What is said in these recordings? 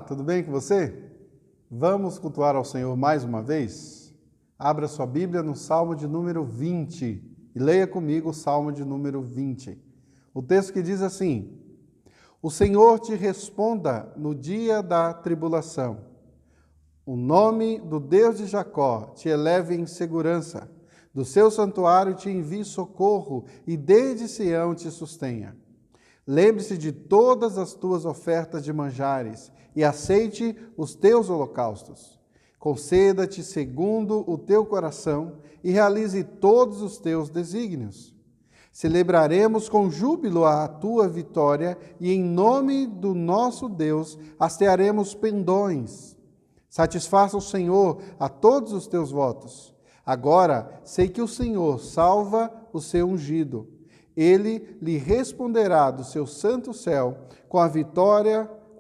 tudo bem com você? Vamos cultuar ao Senhor mais uma vez? Abra sua Bíblia no Salmo de número 20 e leia comigo o Salmo de número 20. O texto que diz assim: O Senhor te responda no dia da tribulação. O nome do Deus de Jacó te eleve em segurança. Do seu santuário te envie socorro e desde Sião te sustenha. Lembre-se de todas as tuas ofertas de manjares e aceite os teus holocaustos. Conceda-te segundo o teu coração e realize todos os teus desígnios. Celebraremos com júbilo a tua vitória e em nome do nosso Deus hastearemos pendões. Satisfaça o Senhor a todos os teus votos. Agora sei que o Senhor salva o seu ungido. Ele lhe responderá do seu santo céu com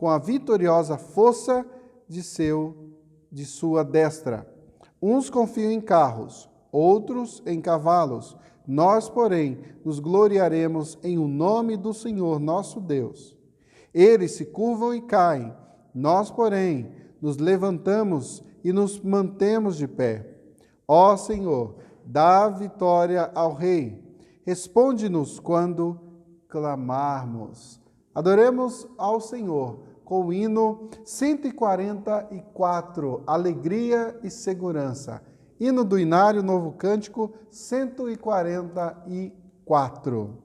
a vitoriosa força de sua destra. Uns confiam em carros, outros em cavalos. Nós, porém, nos gloriaremos em o nome do Senhor nosso Deus. Eles se curvam e caem. Nós, porém, nos levantamos e nos mantemos de pé. Ó Senhor, dá vitória ao Rei. Responde-nos quando clamarmos. Adoremos ao Senhor com o hino 144, Alegria e Segurança. Hino do Inário, Novo Cântico 144.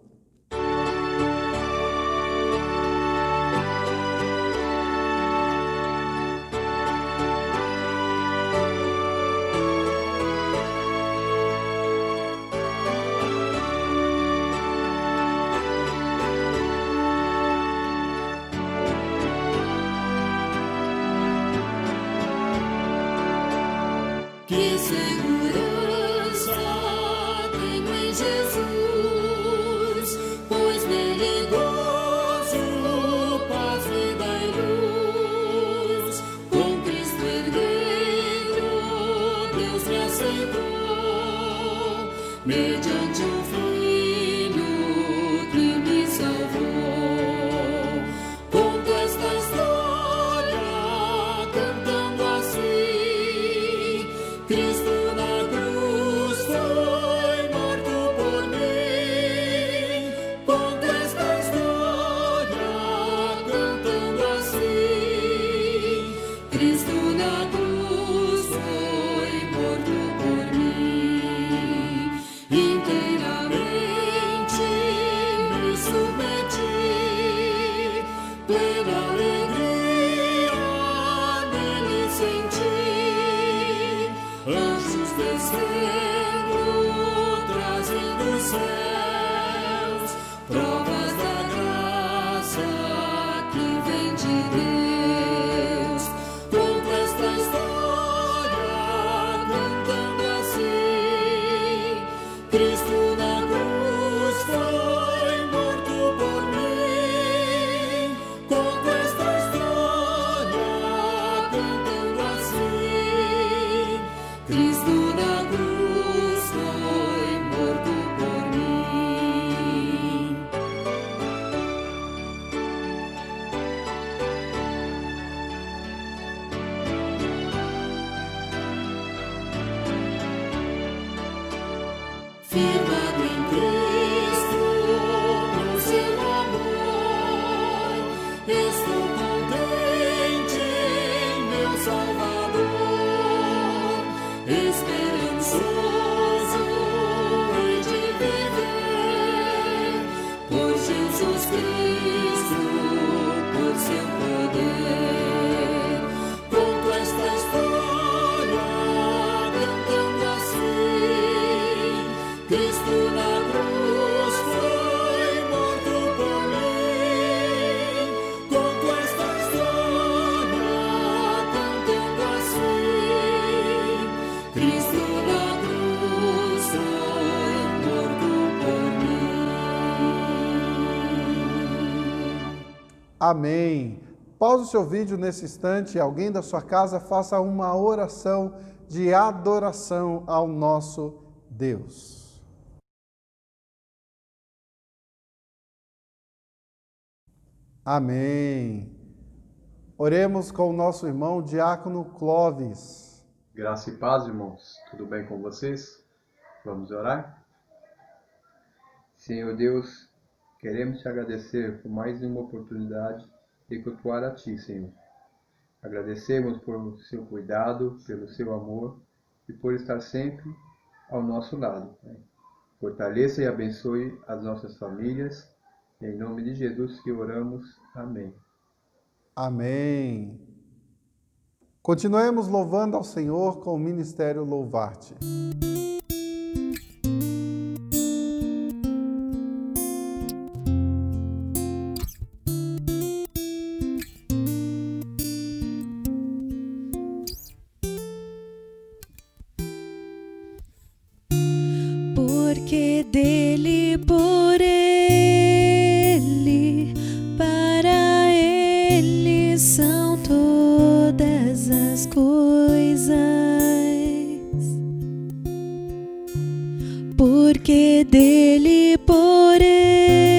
Que segurança tenho em Jesus, pois nele gozo, paz, vida e luz. Com Cristo herdeiro, Deus me aceitou, mediante o Filho que me salvou. Conto esta história cantando assim: Cristo na cruz foi morto por mim. Conto esta história cantando assim: Cristo na cruz foi morto por mim. Inteiramente me submeti, plena alegria nele senti. Anjos descendo, trazendo os céus, provas da graça que vem de Deus. Conto esta história cantando assim: Cristo na cruz foi morto por mim. Conto esta história cantando assim: Cristo na cruz foi morto por mim. Firmado em Cristo, no seu amor, estou contente em meu Salvador. Esperançoso hei de viver, por Jesus Cristo, por seu poder. Conto esta história cantando assim: Cristo na cruz foi morto por mim. Conto esta história cantando assim: Cristo na cruz foi morto por mim. Amém. Pause o seu vídeo nesse instante. Alguém da sua casa faça uma oração de adoração ao nosso Deus. Amém. Oremos com o nosso irmão Diácono Clóvis. Graça e paz, irmãos. Tudo bem com vocês? Vamos orar? Senhor Deus, queremos te agradecer por mais uma oportunidade de cultuar a Ti, Senhor. Agradecemos por seu cuidado, pelo seu amor e por estar sempre ao nosso lado. Fortaleça e abençoe as nossas famílias. Em nome de Jesus que oramos. Amém. Amém. Continuemos louvando ao Senhor com o Ministério Louvarte. Porque dele, por ele, para ele são todas as coisas. Porque dele, por ele,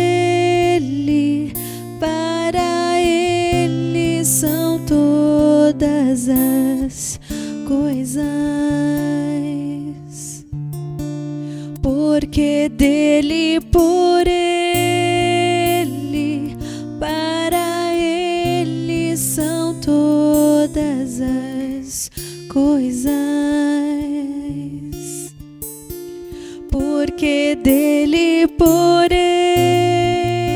para ele são todas as coisas. Porque dele, por ele, para ele são todas as coisas. Porque dele, por ele,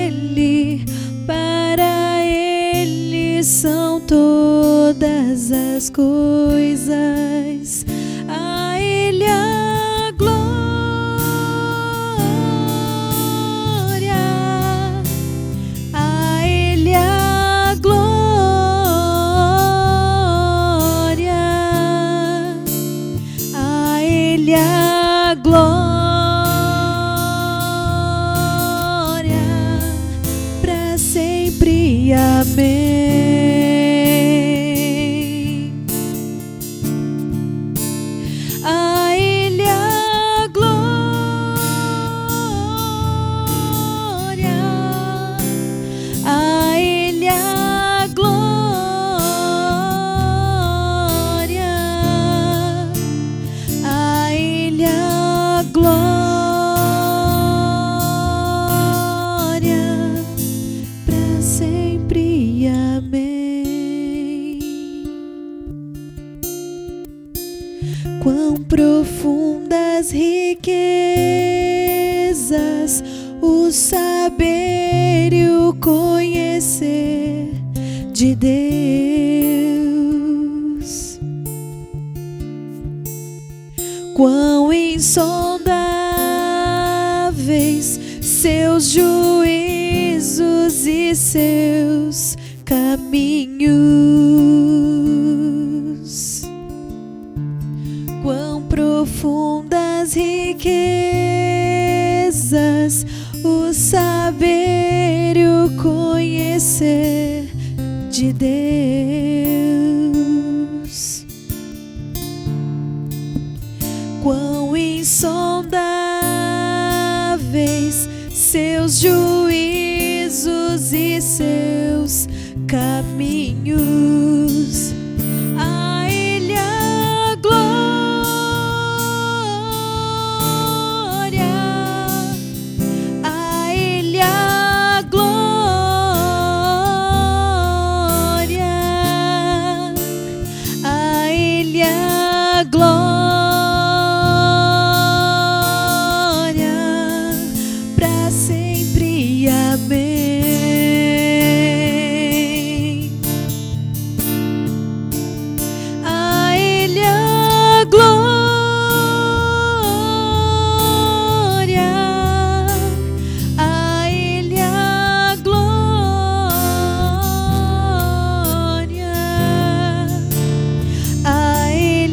para ele são todas as coisas. A ele a glória. A glória para sempre. Amém. A ele a glória. A ele a glória. A ele a glória para sempre. Amém. Quão profundas riquezas o saber e o conhecer de Deus. Quão insondáveis seus juízos e seus caminhos. Quão profundas riquezas o saber e o conhecer de Deus. Quão insondáveis seus juízos e seus caminhos. A ele a glória. A ele a glória. A ele a glória para sempre. Amém. A ele a glória. A ele a glória. A ele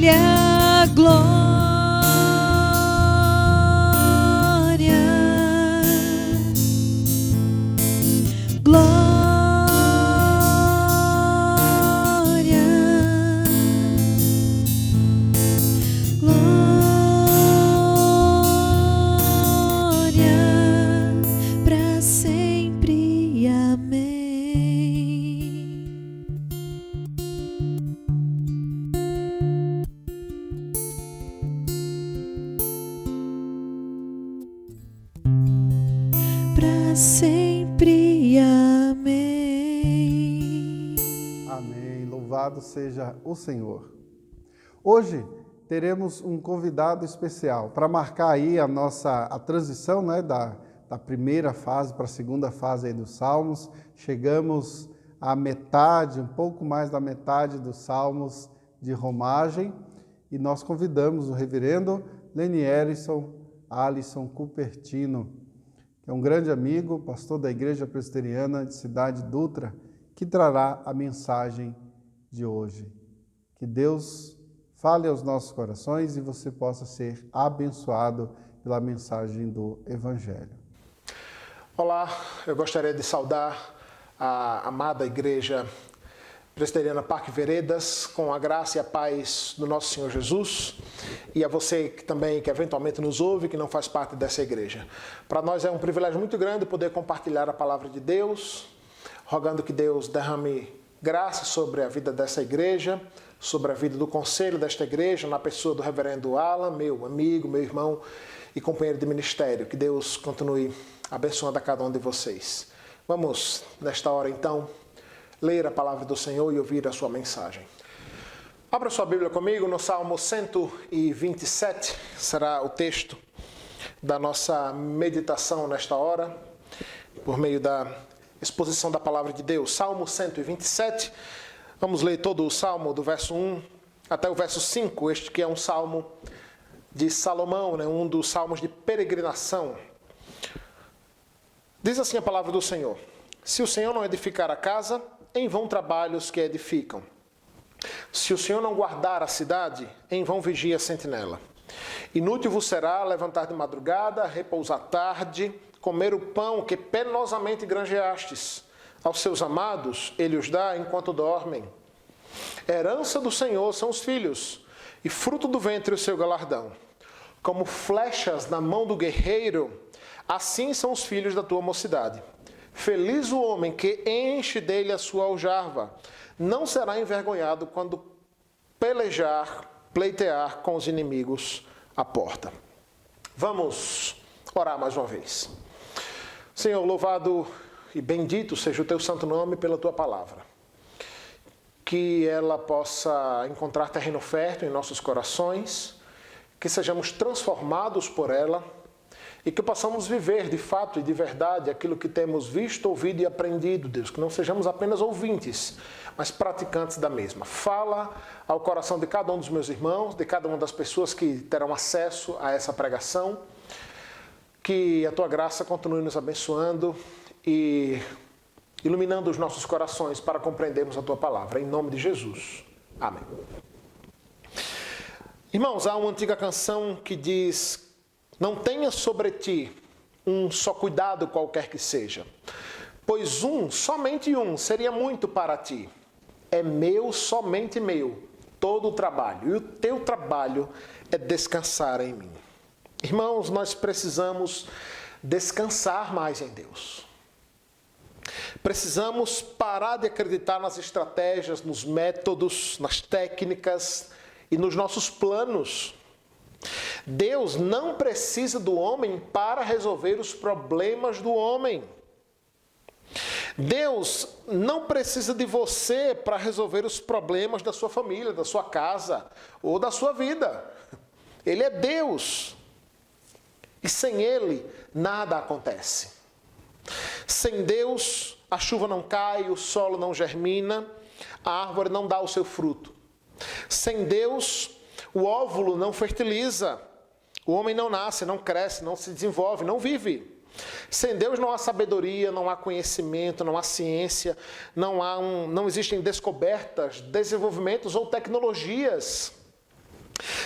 para sempre. Amém. Amém. Louvado seja o Senhor. Hoje teremos um convidado especial para marcar aí a transição, né, da primeira fase para a segunda fase aí dos Salmos. Chegamos à metade, um pouco mais da metade dos Salmos de romagem e nós convidamos o reverendo Lenierson Alisson Cupertino, que é um grande amigo, pastor da Igreja Presbiteriana de Cidade Dutra, que trará a mensagem de hoje. Que Deus fale aos nossos corações e você possa ser abençoado pela mensagem do Evangelho. Olá, eu gostaria de saudar a amada Igreja Presbiteriana Parque Veredas com a graça e a paz do nosso Senhor Jesus e a você que eventualmente nos ouve, que não faz parte dessa igreja. Para nós é um privilégio muito grande poder compartilhar a palavra de Deus, rogando que Deus derrame graça sobre a vida dessa igreja, sobre a vida do conselho desta igreja, na pessoa do reverendo Alan, meu amigo, meu irmão e companheiro de ministério. Que Deus continue abençoando a cada um de vocês. Vamos, nesta hora então, ler a palavra do Senhor e ouvir a sua mensagem. Abra sua Bíblia comigo no Salmo 127, será o texto da nossa meditação nesta hora, por meio da exposição da palavra de Deus. Salmo 127, vamos ler todo o Salmo do verso 1 até o verso 5, este que é um Salmo de Salomão, né? Um dos salmos de peregrinação. Diz assim a palavra do Senhor: se o Senhor não edificar a casa, em vão trabalham os que a edificam. Se o Senhor não guardar a cidade, em vão vigia a sentinela. Inútil vos será levantar de madrugada, repousar tarde, comer o pão que penosamente granjeastes. Aos seus amados ele os dá enquanto dormem. Herança do Senhor são os filhos, e fruto do ventre o seu galardão. Como flechas na mão do guerreiro, assim são os filhos da tua mocidade. Feliz o homem que enche dele a sua aljava, não será envergonhado quando pleitear com os inimigos à porta. Vamos orar mais uma vez. Senhor, louvado e bendito seja o teu santo nome pela tua palavra. Que ela possa encontrar terreno fértil em nossos corações, que sejamos transformados por ela, e que possamos viver de fato e de verdade aquilo que temos visto, ouvido e aprendido, Deus. Que não sejamos apenas ouvintes, mas praticantes da mesma. Fala ao coração de cada um dos meus irmãos, de cada uma das pessoas que terão acesso a essa pregação. Que a tua graça continue nos abençoando e iluminando os nossos corações para compreendermos a tua palavra. Em nome de Jesus. Amém. Irmãos, há uma antiga canção que diz: não tenha sobre ti um só cuidado qualquer que seja, pois somente um, seria muito para ti. É meu, somente meu, todo o trabalho, e o teu trabalho é descansar em mim. Irmãos, nós precisamos descansar mais em Deus. Precisamos parar de acreditar nas estratégias, nos métodos, nas técnicas e nos nossos planos. Deus não precisa do homem para resolver os problemas do homem. Deus não precisa de você para resolver os problemas da sua família, da sua casa ou da sua vida. Ele é Deus. E sem Ele, nada acontece. Sem Deus, a chuva não cai, o solo não germina, a árvore não dá o seu fruto. Sem Deus, o óvulo não fertiliza, o homem não nasce, não cresce, não se desenvolve, não vive. Sem Deus não há sabedoria, não há conhecimento, não há ciência, não existem descobertas, desenvolvimentos ou tecnologias.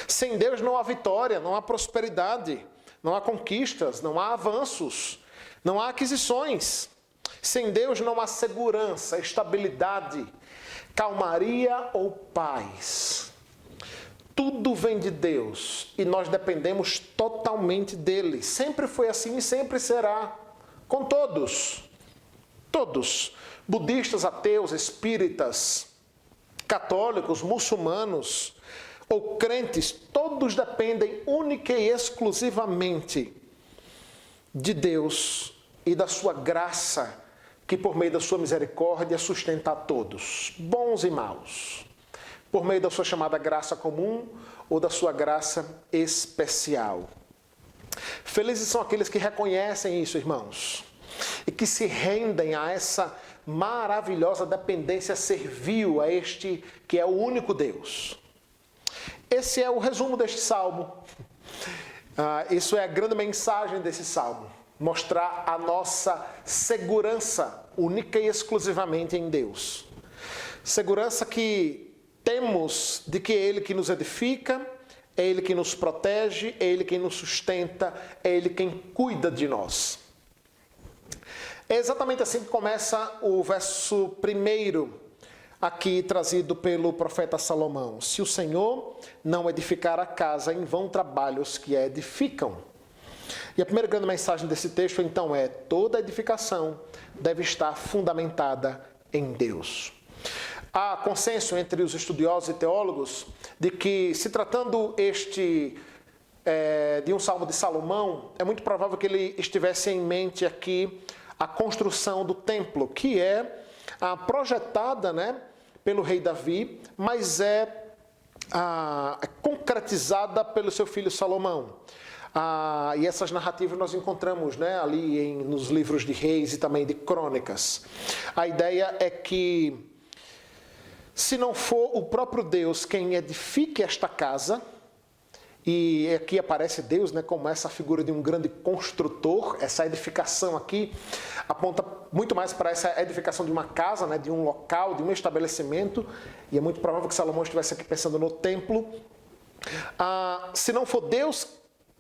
Sem Deus não há vitória, não há prosperidade, não há conquistas, não há avanços, não há aquisições. Sem Deus não há segurança, estabilidade, calmaria ou paz. Tudo vem de Deus e nós dependemos totalmente dele. Sempre foi assim e sempre será. Com todos. Todos. Budistas, ateus, espíritas, católicos, muçulmanos ou crentes, todos dependem única e exclusivamente de Deus e da sua graça, que por meio da sua misericórdia sustenta a todos, bons e maus, por meio da sua chamada graça comum ou da sua graça especial. Felizes são aqueles que reconhecem isso, irmãos, e que se rendem a essa maravilhosa dependência servil a este que é o único Deus. Esse é o resumo deste salmo. Isso é a grande mensagem desse salmo. Mostrar a nossa segurança única e exclusivamente em Deus. Segurança que temos de que é Ele que nos edifica, é Ele que nos protege, é Ele quem nos sustenta, é Ele quem cuida de nós. É exatamente assim que começa o verso 1, aqui trazido pelo profeta Salomão. Se o Senhor não edificar a casa, em vão trabalham os que a edificam. E a primeira grande mensagem desse texto, então, é: toda edificação deve estar fundamentada em Deus. Há consenso entre os estudiosos e teólogos de que, se tratando de um salmo de Salomão, é muito provável que ele estivesse em mente aqui a construção do templo, que é projetada, pelo rei Davi, mas é concretizada pelo seu filho Salomão. E essas narrativas nós encontramos ali nos livros de Reis e também de Crônicas. A ideia é que, se não for o próprio Deus quem edifique esta casa, e aqui aparece Deus como essa figura de um grande construtor, essa edificação aqui aponta muito mais para essa edificação de uma casa, de um local, de um estabelecimento, e é muito provável que Salomão estivesse aqui pensando no templo. Se não for Deus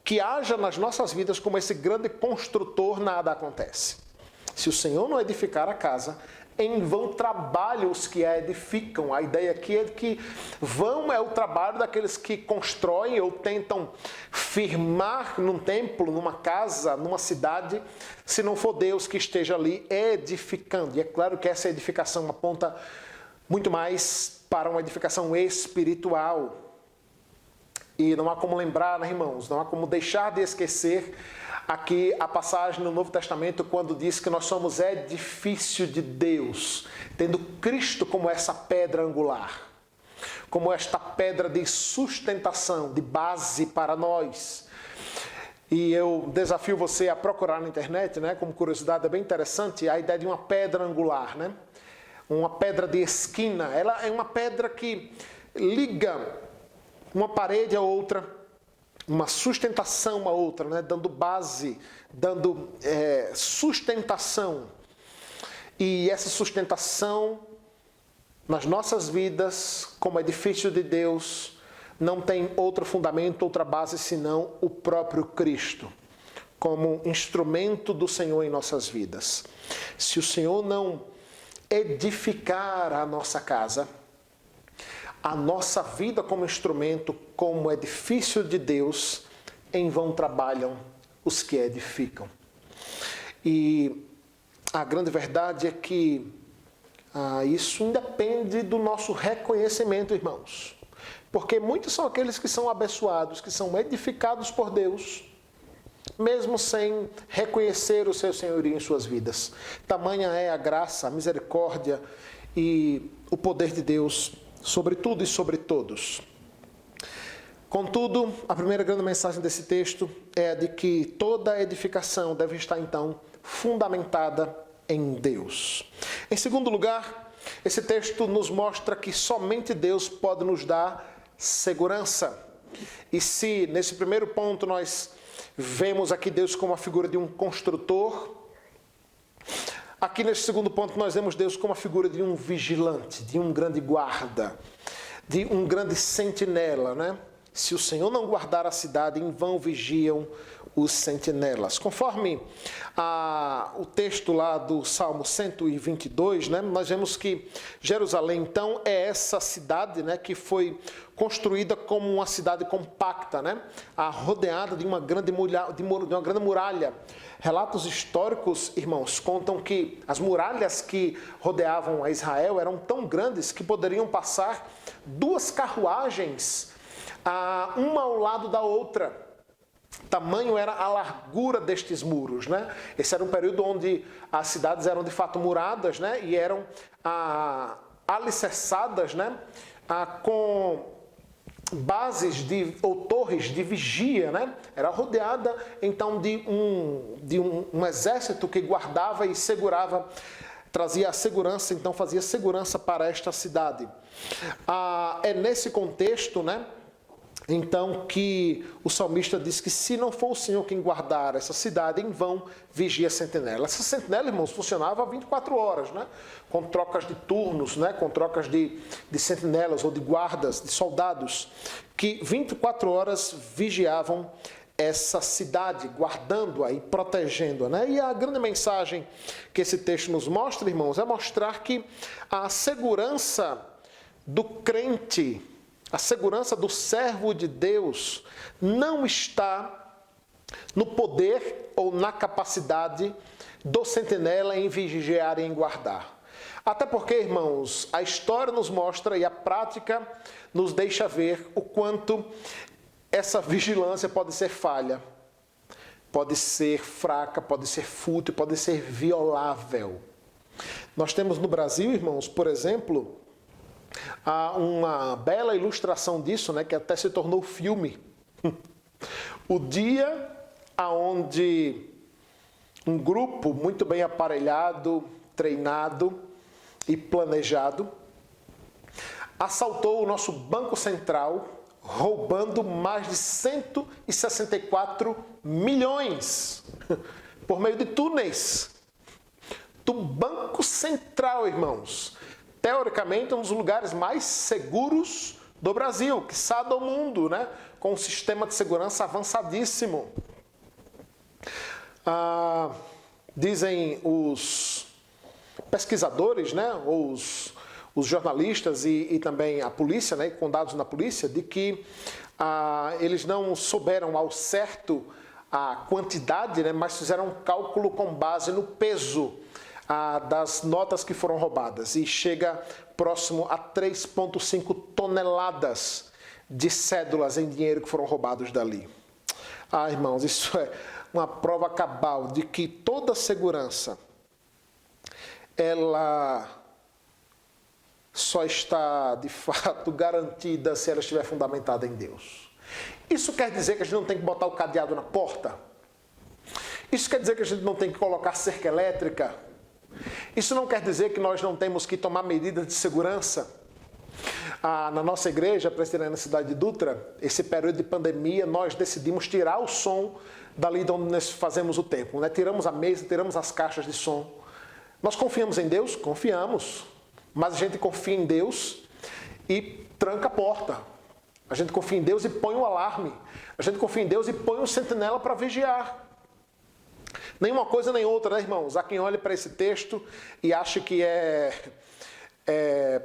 que haja nas nossas vidas como esse grande construtor, nada acontece. Se o Senhor não edificar a casa, em vão trabalham os que a edificam. A ideia aqui é que vão é o trabalho daqueles que constroem ou tentam firmar num templo, numa casa, numa cidade, se não for Deus que esteja ali edificando. E é claro que essa edificação aponta muito mais para uma edificação espiritual. E não há como lembrar, irmãos, não há como deixar de esquecer aqui a passagem no Novo Testamento quando diz que nós somos edifício de Deus, tendo Cristo como essa pedra angular, como esta pedra de sustentação, de base para nós. E eu desafio você a procurar na internet, como curiosidade, é bem interessante, a ideia de uma pedra angular, uma pedra de esquina. Ela é uma pedra que liga uma parede a outra, uma sustentação a outra, dando base, dando sustentação. E essa sustentação nas nossas vidas, como edifício de Deus, não tem outro fundamento, outra base, senão o próprio Cristo, como instrumento do Senhor em nossas vidas. Se o Senhor não edificar a nossa casa, a nossa vida como instrumento, como edifício de Deus, em vão trabalham os que edificam. E a grande verdade é que isso independe do nosso reconhecimento, irmãos. Porque muitos são aqueles que são abençoados, que são edificados por Deus, mesmo sem reconhecer o seu senhorio em suas vidas. Tamanha é a graça, a misericórdia e o poder de Deus sobre tudo e sobre todos. Contudo, a primeira grande mensagem desse texto é a de que toda edificação deve estar, então, fundamentada em Deus. Em segundo lugar, esse texto nos mostra que somente Deus pode nos dar segurança. E se, nesse primeiro ponto, nós vemos aqui Deus como a figura de um construtor, aqui nesse segundo ponto nós vemos Deus como a figura de um vigilante, de um grande guarda, de um grande sentinela, Se o Senhor não guardar a cidade, em vão vigiam os sentinelas. Conforme o texto lá do Salmo 122, nós vemos que Jerusalém, então, é essa cidade que foi construída como uma cidade compacta, rodeada de uma grande muralha. Relatos históricos, irmãos, contam que as muralhas que rodeavam a Israel eram tão grandes que poderiam passar 2 carruagens, uma ao lado da outra. tamanho era a largura destes muros, né? Esse era um período onde as cidades eram de fato muradas, né? E eram alicerçadas, né? Com bases ou torres de vigia, né? Era rodeada então de um exército que guardava e segurava, trazia a segurança, então fazia segurança para esta cidade. É nesse contexto, né? Então que o salmista diz que se não for o Senhor quem guardar essa cidade, em vão vigia a sentinela. Essa sentinela, irmãos, funcionava 24 horas, né? Com trocas de turnos, né? Com trocas de sentinelas ou de guardas, de soldados, que 24 horas vigiavam essa cidade, guardando-a e protegendo-a, né? E a grande mensagem que esse texto nos mostra, irmãos, é mostrar que a segurança do crente, a segurança do servo de Deus não está no poder ou na capacidade do sentinela em vigiar e em guardar. Até porque, irmãos, a história nos mostra e a prática nos deixa ver o quanto essa vigilância pode ser falha, pode ser fraca, pode ser fútil, pode ser violável. Nós temos no Brasil, irmãos, por exemplo, há uma bela ilustração disso, né, que até se tornou filme. O dia onde um grupo muito bem aparelhado, treinado e planejado assaltou o nosso Banco Central, roubando mais de 164 milhões por meio de túneis do Banco Central, irmãos. Teoricamente, um dos lugares mais seguros do Brasil, quiçá do mundo, né? Com um sistema de segurança avançadíssimo. Dizem os pesquisadores, né? Os jornalistas e também a polícia, né? Com dados na polícia, de que eles não souberam ao certo a quantidade, né? Mas fizeram um cálculo com base no peso das notas que foram roubadas, e chega próximo a 3,5 toneladas de cédulas em dinheiro que foram roubados dali. Irmãos, isso é uma prova cabal de que toda segurança, ela só está, de fato, garantida se ela estiver fundamentada em Deus. Isso quer dizer que a gente não tem que botar o cadeado na porta? Isso quer dizer que a gente não tem que colocar cerca elétrica? Isso não quer dizer que nós não temos que tomar medidas de segurança? Na nossa igreja presbiteriana na cidade de Dutra, esse período de pandemia, nós decidimos tirar o som dali de onde nós fazemos o templo, né? Tiramos a mesa, tiramos as caixas de som. Nós confiamos em Deus? Confiamos. Mas a gente confia em Deus e tranca a porta. A gente confia em Deus e põe o alarme. A gente confia em Deus e põe um sentinela para vigiar. Nenhuma coisa nem outra, né, irmãos? Há quem olhe para esse texto e ache que é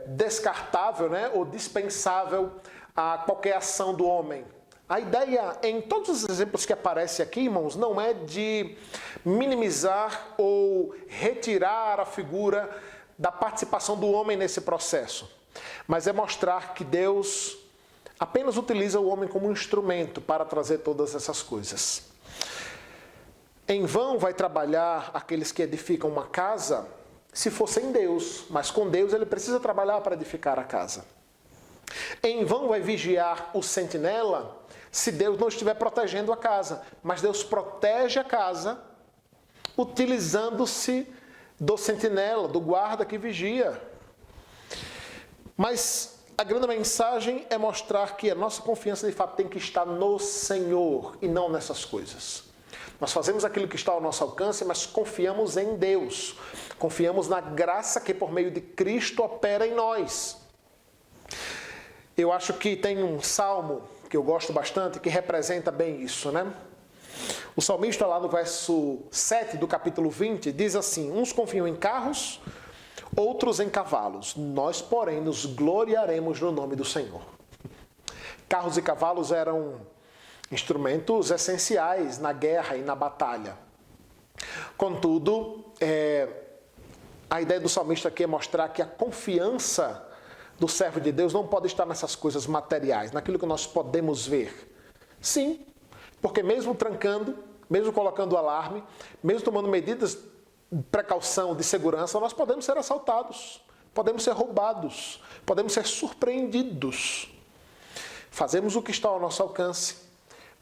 descartável, né, ou dispensável a qualquer ação do homem. A ideia, em todos os exemplos que aparecem aqui, irmãos, não é de minimizar ou retirar a figura da participação do homem nesse processo, mas é mostrar que Deus apenas utiliza o homem como um instrumento para trazer todas essas coisas. Em vão vai trabalhar aqueles que edificam uma casa se for sem Deus, mas com Deus ele precisa trabalhar para edificar a casa. Em vão vai vigiar o sentinela se Deus não estiver protegendo a casa, mas Deus protege a casa utilizando-se do sentinela, do guarda que vigia. Mas a grande mensagem é mostrar que a nossa confiança de fato tem que estar no Senhor e não nessas coisas. Nós fazemos aquilo que está ao nosso alcance, mas confiamos em Deus. Confiamos na graça que por meio de Cristo opera em nós. Eu acho que tem um salmo que eu gosto bastante que representa bem isso, né? O salmista lá no verso 7 do capítulo 20 diz assim: uns confiam em carros, outros em cavalos. Nós, porém, nos gloriaremos no nome do Senhor. Carros e cavalos eram instrumentos essenciais na guerra e na batalha. Contudo, a ideia do salmista aqui é mostrar que a confiança do servo de Deus não pode estar nessas coisas materiais, naquilo que nós podemos ver. Sim, Porque mesmo trancando, mesmo colocando alarme, mesmo tomando medidas de precaução, de segurança, nós podemos ser assaltados, podemos ser roubados, podemos ser surpreendidos. Fazemos o que está ao nosso alcance,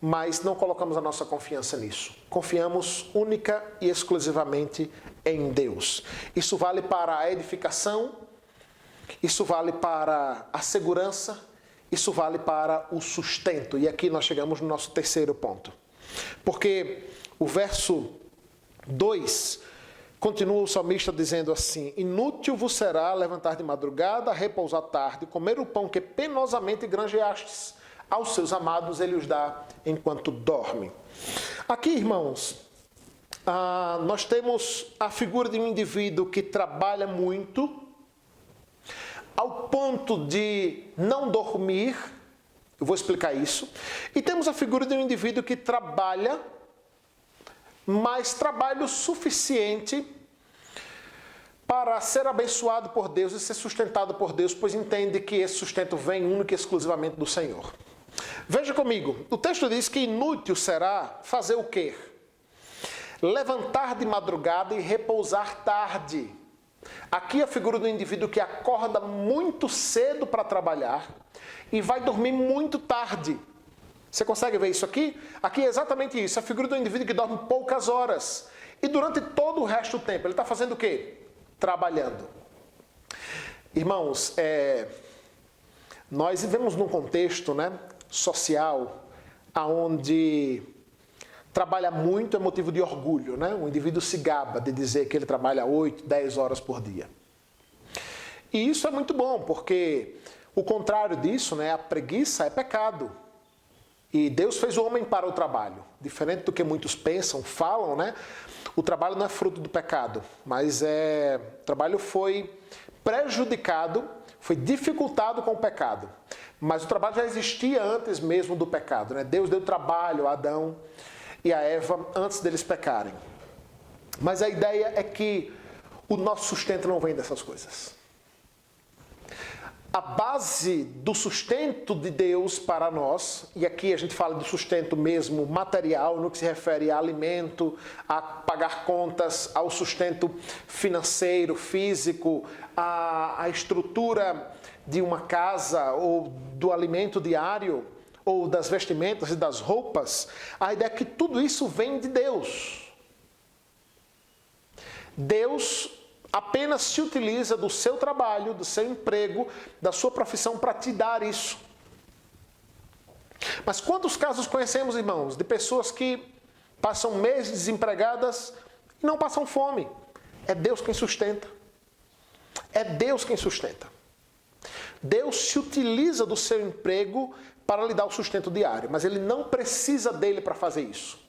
mas não colocamos a nossa confiança nisso. Confiamos única e exclusivamente em Deus. Isso vale para a edificação, isso vale para a segurança, isso vale para o sustento. E aqui nós chegamos no nosso terceiro ponto. Porque o verso 2 continua o salmista dizendo assim: inútil vos será levantar de madrugada, repousar tarde, comer o pão que penosamente granjeastes. Aos seus amados ele os dá enquanto dorme. Aqui, irmãos, nós temos a figura de um indivíduo que trabalha muito, ao ponto de não dormir. Eu vou explicar isso. E temos a figura de um indivíduo que trabalha, mas trabalha o suficiente para ser abençoado por Deus e ser sustentado por Deus, pois entende que esse sustento vem único e exclusivamente do Senhor. Veja comigo, o texto diz que inútil será fazer o quê? Levantar de madrugada e repousar tarde. Aqui a figura do indivíduo que acorda muito cedo para trabalhar e vai dormir muito tarde. Você consegue ver isso aqui? Aqui é exatamente isso, a figura do indivíduo que dorme poucas horas. E durante todo o resto do tempo, ele está fazendo o quê? Trabalhando. Irmãos, nós vivemos num contexto, social, onde trabalha muito é motivo de orgulho, O indivíduo se gaba de dizer que ele trabalha 8, 10 horas por dia. E isso é muito bom, porque o contrário disso, a preguiça é pecado. E Deus fez o homem para o trabalho. Diferente do que muitos pensam, falam, O trabalho não é fruto do pecado, mas o trabalho foi prejudicado, foi dificultado com o pecado. Mas o trabalho já existia antes mesmo do pecado, Deus deu trabalho a Adão e a Eva antes deles pecarem. Mas a ideia é que o nosso sustento não vem dessas coisas. A base do sustento de Deus para nós, e aqui a gente fala do sustento mesmo material, no que se refere a alimento, a pagar contas, ao sustento financeiro, físico, a estrutura de uma casa, ou do alimento diário, ou das vestimentas e das roupas, a ideia é que tudo isso vem de Deus. Deus apenas se utiliza do seu trabalho, do seu emprego, da sua profissão para te dar isso. Mas quantos casos conhecemos, irmãos, de pessoas que passam meses desempregadas e não passam fome? É Deus quem sustenta. É Deus quem sustenta. Deus se utiliza do seu emprego para lhe dar o sustento diário, mas Ele não precisa dele para fazer isso.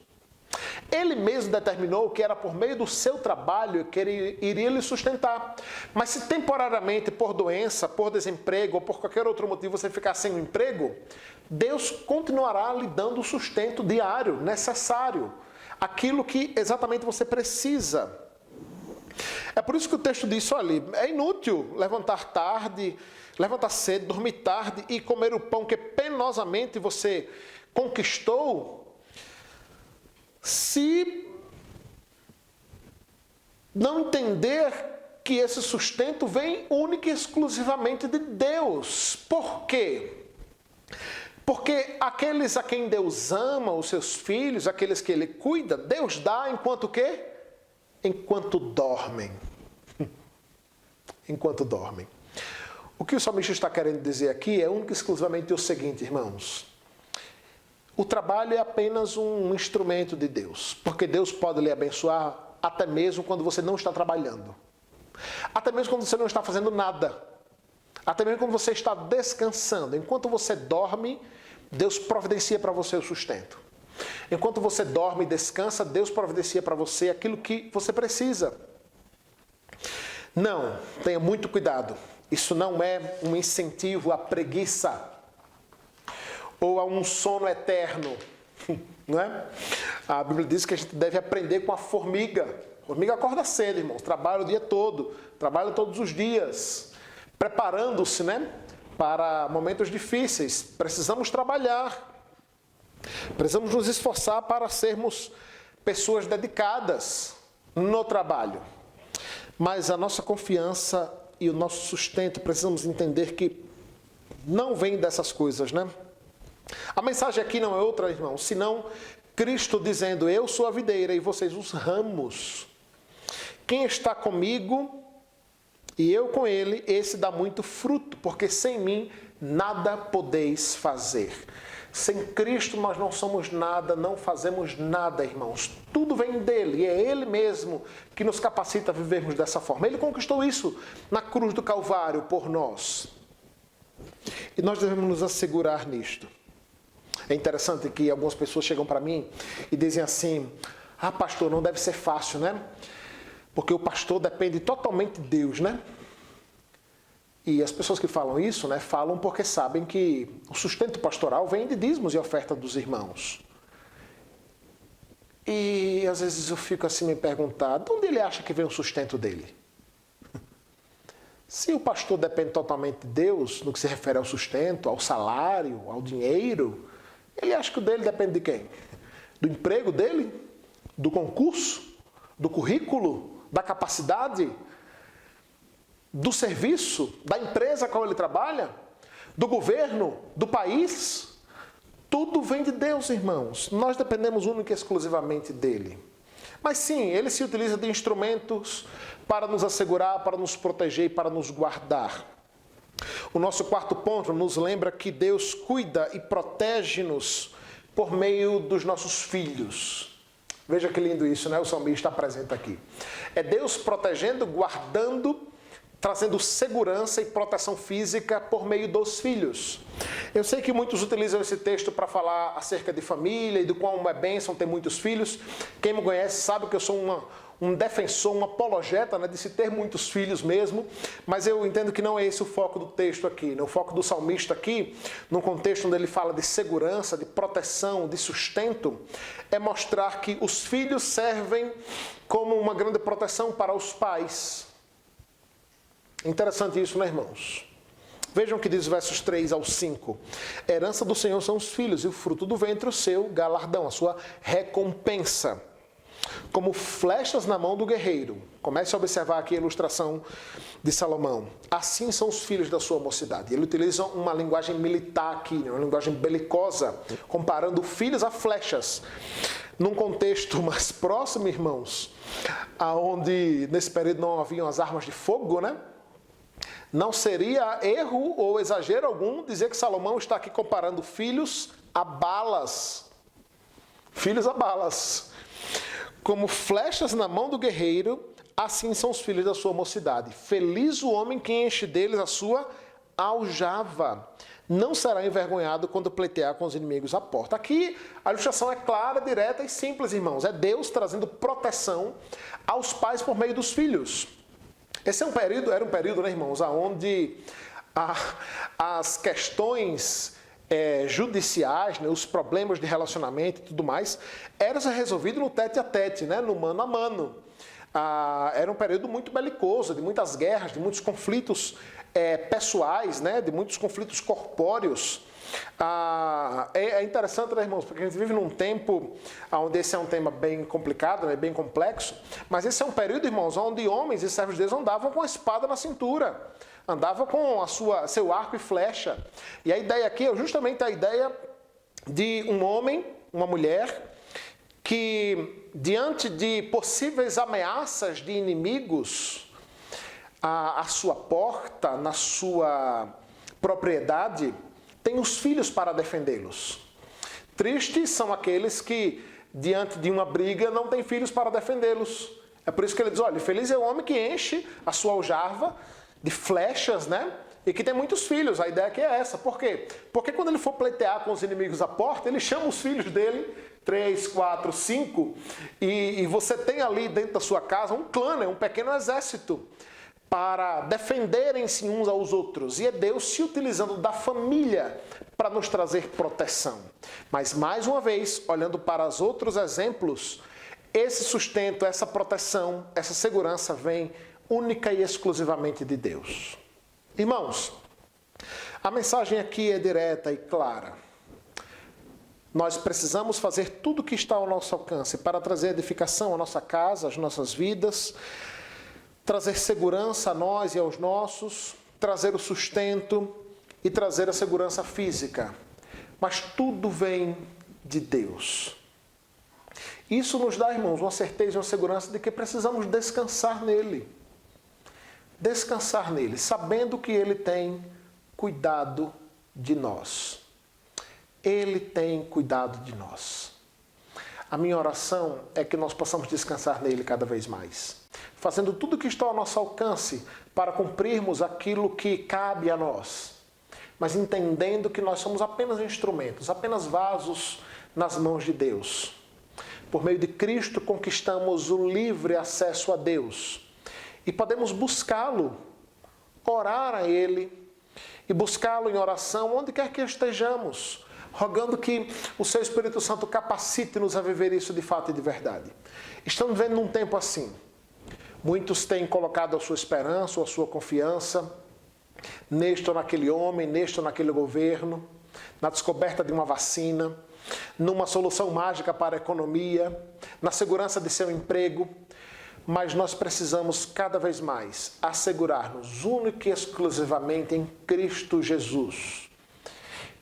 Ele mesmo determinou que era por meio do seu trabalho que ele iria lhe sustentar. Mas se temporariamente, por doença, por desemprego ou por qualquer outro motivo você ficar sem um emprego, Deus continuará lhe dando o sustento diário, necessário. Aquilo que exatamente você precisa. É por isso que o texto diz, olha, é inútil levantar tarde, levantar cedo, dormir tarde e comer o pão que penosamente você conquistou, se não entender que esse sustento vem única e exclusivamente de Deus. Por quê? Porque aqueles a quem Deus ama, os seus filhos, aqueles que Ele cuida, Deus dá enquanto o quê? Enquanto dormem. Enquanto dormem. O que o salmista está querendo dizer aqui é único e exclusivamente o seguinte, irmãos. O trabalho é apenas um instrumento de Deus, porque Deus pode lhe abençoar até mesmo quando você não está trabalhando. Até mesmo quando você não está fazendo nada. Até mesmo quando você está descansando. Enquanto você dorme, Deus providencia para você o sustento. Enquanto você dorme e descansa, Deus providencia para você aquilo que você precisa. Não, tenha muito cuidado. Isso não é um incentivo à preguiça ou a um sono eterno, não é? A Bíblia diz que a gente deve aprender com a formiga. A formiga acorda cedo, irmãos, trabalha o dia todo, trabalha todos os dias, preparando-se, para momentos difíceis. Precisamos trabalhar. Precisamos nos esforçar para sermos pessoas dedicadas no trabalho. Mas a nossa confiança e o nosso sustento, precisamos entender que não vem dessas coisas, né? A mensagem aqui não é outra, irmão, senão Cristo dizendo: eu sou a videira e vocês os ramos. Quem está comigo e eu com ele, esse dá muito fruto, porque sem mim nada podeis fazer. Sem Cristo nós não somos nada, não fazemos nada, irmãos. Tudo vem dele e é ele mesmo que nos capacita a vivermos dessa forma. Ele conquistou isso na cruz do Calvário por nós. E nós devemos nos assegurar nisto. É interessante que algumas pessoas chegam para mim e dizem assim: ah, pastor, não deve ser fácil, né? Porque o pastor depende totalmente de Deus, né? E as pessoas que falam isso, né, falam porque sabem que o sustento pastoral vem de dízimos e oferta dos irmãos. E às vezes eu fico assim me perguntar, de onde ele acha que vem o sustento dele? Se o pastor depende totalmente de Deus, no que se refere ao sustento, ao salário, ao dinheiro, ele acha que o dele depende de quem? Do emprego dele? Do concurso? Do currículo? Da capacidade? Do serviço, da empresa a qual ele trabalha, do governo, do país? Tudo vem de Deus, irmãos. Nós dependemos única e exclusivamente dele. Mas sim, ele se utiliza de instrumentos para nos assegurar, para nos proteger e para nos guardar. O nosso quarto ponto nos lembra que Deus cuida e protege-nos por meio dos nossos filhos. Veja que lindo isso, né? O salmista apresenta aqui. É Deus protegendo, guardando, trazendo segurança e proteção física por meio dos filhos. Eu sei que muitos utilizam esse texto para falar acerca de família e do quão é bênção ter muitos filhos. Quem me conhece sabe que eu sou um defensor, um apologeta, né, de se ter muitos filhos mesmo, mas eu entendo que não é esse o foco do texto aqui. Né? O foco do salmista aqui, no contexto onde ele fala de segurança, de proteção, de sustento, é mostrar que os filhos servem como uma grande proteção para os pais. Interessante isso, né, irmãos? Vejam o que diz os versos 3 ao 5. A herança do Senhor são os filhos, e o fruto do ventre o seu galardão, a sua recompensa. Como flechas na mão do guerreiro. Comece a observar aqui a ilustração de Salomão. Assim são os filhos da sua mocidade. Ele utiliza uma linguagem militar aqui, né? Uma linguagem belicosa, comparando filhos a flechas. Num contexto mais próximo, irmãos, aonde nesse período não haviam as armas de fogo, né? Não seria erro ou exagero algum dizer que Salomão está aqui comparando filhos a balas. Filhos a balas. Como flechas na mão do guerreiro, assim são os filhos da sua mocidade. Feliz o homem que enche deles a sua aljava. Não será envergonhado quando pleitear com os inimigos à porta. Aqui a ilustração é clara, direta e simples, irmãos. É Deus trazendo proteção aos pais por meio dos filhos. Esse era um período, né, irmãos, onde as questões judiciais, né, os problemas de relacionamento e tudo mais, eram resolvidos no tete a tete, né, no mano a mano. Era um período muito belicoso, de muitas guerras, de muitos conflitos pessoais, né, de muitos conflitos corpóreos. É interessante, né, irmãos, porque a gente vive num tempo onde esse é um tema bem complicado, né, bem complexo, mas esse é um período, irmãos, onde homens e servos de Deus andavam com a espada na cintura, andavam com seu arco e flecha. E a ideia aqui é justamente a ideia de um homem, uma mulher, que diante de possíveis ameaças de inimigos à sua porta, na sua propriedade, tem os filhos para defendê-los. Tristes são aqueles que, diante de uma briga, não têm filhos para defendê-los. É por isso que ele diz, olha, feliz é o homem que enche a sua aljava de flechas, né? E que tem muitos filhos. A ideia aqui é essa. Por quê? Porque quando ele for pleitear com os inimigos à porta, ele chama os filhos dele, 3, 4, 5, e você tem ali dentro da sua casa um clã, né? Um pequeno exército, para defenderem-se uns aos outros. E é Deus se utilizando da família para nos trazer proteção. Mas, mais uma vez, olhando para os outros exemplos, esse sustento, essa proteção, essa segurança vem única e exclusivamente de Deus. Irmãos, a mensagem aqui é direta e clara. Nós precisamos fazer tudo o que está ao nosso alcance para trazer edificação à nossa casa, às nossas vidas, trazer segurança a nós e aos nossos, trazer o sustento e trazer a segurança física. Mas tudo vem de Deus. Isso nos dá, irmãos, uma certeza e uma segurança de que precisamos descansar nele. Descansar nele, sabendo que ele tem cuidado de nós. Ele tem cuidado de nós. A minha oração é que nós possamos descansar nele cada vez mais, fazendo tudo o que está ao nosso alcance para cumprirmos aquilo que cabe a nós, mas entendendo que nós somos apenas instrumentos, apenas vasos nas mãos de Deus. Por meio de Cristo conquistamos o livre acesso a Deus e podemos buscá-lo, orar a Ele e buscá-lo em oração onde quer que estejamos, rogando que o Seu Espírito Santo capacite-nos a viver isso de fato e de verdade. Estamos vivendo num tempo assim. Muitos têm colocado a sua esperança ou a sua confiança neste ou naquele homem, neste ou naquele governo, na descoberta de uma vacina, numa solução mágica para a economia, na segurança de seu emprego. Mas nós precisamos cada vez mais assegurar-nos única e exclusivamente em Cristo Jesus,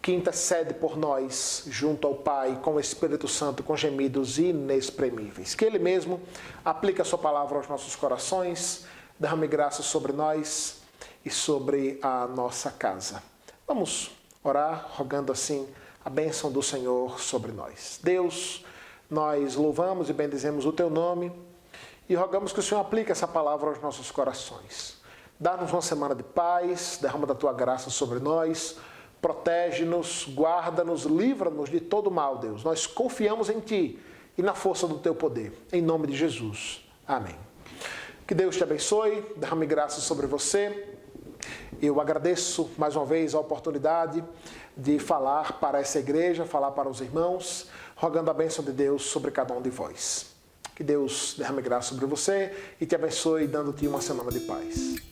que intercede por nós junto ao Pai com o Espírito Santo com gemidos inexprimíveis. Que Ele mesmo aplique a sua palavra aos nossos corações, derrame graça sobre nós e sobre a nossa casa. Vamos orar rogando assim a bênção do Senhor sobre nós. Deus, nós louvamos e bendizemos o Teu nome e rogamos que o Senhor aplique essa palavra aos nossos corações. Dá-nos uma semana de paz, derrama da Tua graça sobre nós, protege-nos, guarda-nos, livra-nos de todo mal, Deus. Nós confiamos em Ti e na força do Teu poder. Em nome de Jesus. Amém. Que Deus te abençoe, derrame graça sobre você. Eu agradeço mais uma vez a oportunidade de falar para essa igreja, falar para os irmãos, rogando a bênção de Deus sobre cada um de vós. Que Deus derrame graça sobre você e te abençoe, dando-te uma semana de paz.